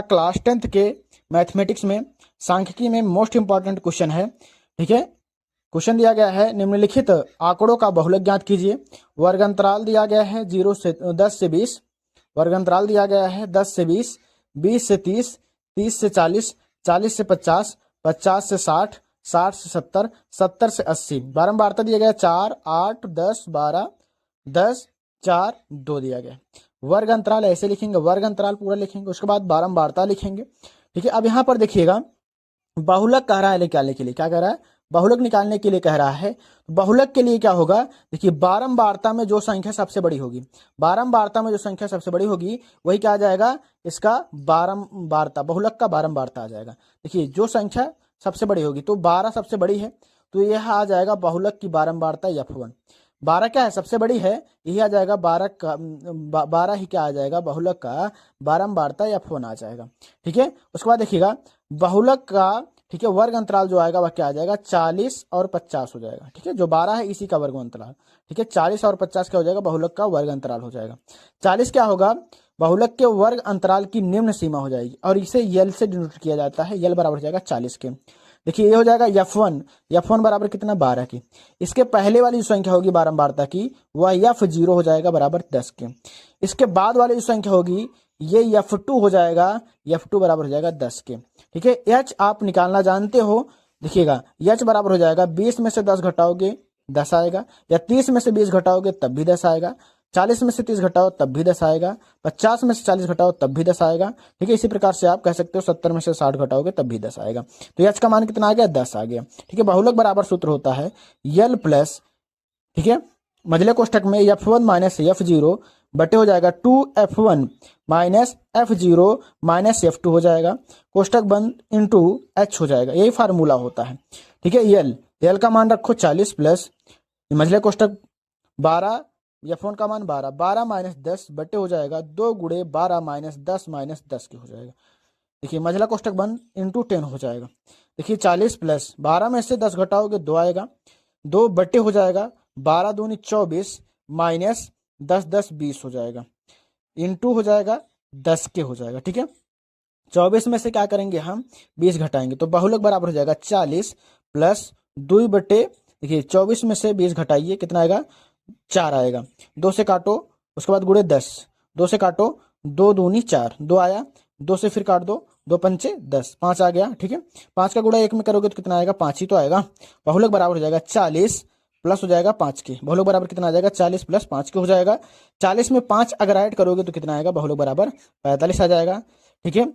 Class 10th के mathematics में सांख्यिकी में मोस्ट इंपॉर्टेंट क्वेश्चन है। ठीक है, क्वेश्चन दिया गया है निम्नलिखित आंकड़ों का बहुलक ज्ञात कीजिए। वर्ग अंतराल दिया गया है 0 से 10 से 20, वर्ग अंतराल दिया गया है 10 से 20, 20 से 30, 30 से 40, 40 से 50, 50 से 60, 60 से 70, 70 से 80। बारंबारता दिया गया 4, 8, 10, 12, 10, 4, 2 दिया गया। वर्ग अंतराल ऐसे लिखेंगे, वर्ग अंतराल पूरा लिखेंगे, उसके बाद बारंबारता लिखेंगे। ठीक है, अब यहाँ पर देखिएगा बहुलक कह रहा है निकालने के लिए, क्या कह रहा है, बहुलक निकालने के लिए कह रहा है। बहुलक के लिए क्या होगा, देखिए बारंबारता में जो संख्या सबसे बड़ी होगी, बारंबारता में जो संख्या सबसे बड़ी होगी वही क्या आ जाएगा, इसका बारंबारता, बहुलक का बारंबारता आ जाएगा। देखिए जो संख्या सबसे बड़ी होगी तो 12 सबसे बड़ी है, तो यह आ जाएगा बहुलक की बारंबारता F1। 12 क्या है, सबसे बड़ी है, यही आ जाएगा 12 का 12 ही क्या आ जाएगा, बहुलक का बारंबारता F1 आ जाएगा। ठीक है, उसके बाद देखिएगा बहुलक का, ठीक है, वर्ग अंतराल जो आएगा वह क्या आ जाएगा, 40 और 50 हो जाएगा। ठीक है, जो 12 है इसी का वर्ग अंतराल। ठीक है, 40 और 50 क्या हो जाएगा, बहुलक का वर्ग अंतराल हो जाएगा। 40 क्या होगा, बहुलक के वर्ग अंतराल की निम्न सीमा हो जाएगी और इसे यल से डिनोट किया जाता है, यल बराबर हो जाएगा 40 के। देखिए ये हो जाएगा F1, F1 बराबर कितना, 12 की। इसके पहले वाली जो संख्या होगी बारंबारता की वह F0 हो जाएगा बराबर 10 के। इसके बाद वाली जो संख्या होगी ये F2 हो जाएगा, F2 बराबर हो जाएगा 10 के। ठीक है, H आप निकालना जानते हो, देखिएगा H बराबर हो जाएगा 20 में से 10 घटाओगे 10 आएगा, या 30 में से 20 घटाओगे तब भी 10 आएगा, 40 में से 30 घटाओ तब भी 10 आएगा, 50 में से 40 घटाओ तब भी 10 आएगा। ठीक है, इसी प्रकार से आप कह सकते हो 70 में से 60 घटाओगे तब भी 10 आएगा। तो H का मान कितना आ गया, 10 आ गया। ठीक है, बहुलक बराबर सूत्र होता है यल प्लस, ठीक है, मझले कोष्टक में F1 माइनस F0 बटे हो जाएगा 2F1 minus F0 minus F2 हो जाएगा, कोष्टक बंद इंटू H हो जाएगा, यही फार्मूला होता है। ठीक है, यल का मान रखो 40 प्लस मझले कोष्टक 12, F1 का मान 12, 12 माइनस 10 बटे हो जाएगा 2 गुणे 12 माइनस 10 के हो जाएगा। देखिए मझला कोष्टक बंद इंटू 10 हो जाएगा। देखिए 40 प्लस 12 में से 10 घटाओगे 2 आएगा, 2 बटे हो जाएगा 12 दूनी 24 माइनस 10 10 20 हो जाएगा, इंटू हो जाएगा 10 के हो जाएगा। ठीक है, 24 में से क्या करेंगे हम 20 घटाएंगे तो बहुलक बराबर हो जाएगा 40 प्लस 2 बटे, देखिए 24 में से 20 घटाइए कितना आएगा, 4 आएगा, 2 से काटो उसके बाद गुणे 10, 2 से काटो 2 दूनी 4, 2 आया, 2 से फिर काट दो, 2 पंचे 10, 5 आ गया। ठीक है, 5 का गुणा 1 में करोगे तो कितना आएगा, 5 ही तो आएगा। बहुलक बराबर हो जाएगा 40 प्लस हो जाएगा 5 के, बहुलक बराबर कितना आ जाएगा, 40 प्लस 5 के हो जाएगा। 40 में 5 अगर ऐड करोगे तो कितना आएगा, बहुलक बराबर 45 आ जाएगा। ठीक है,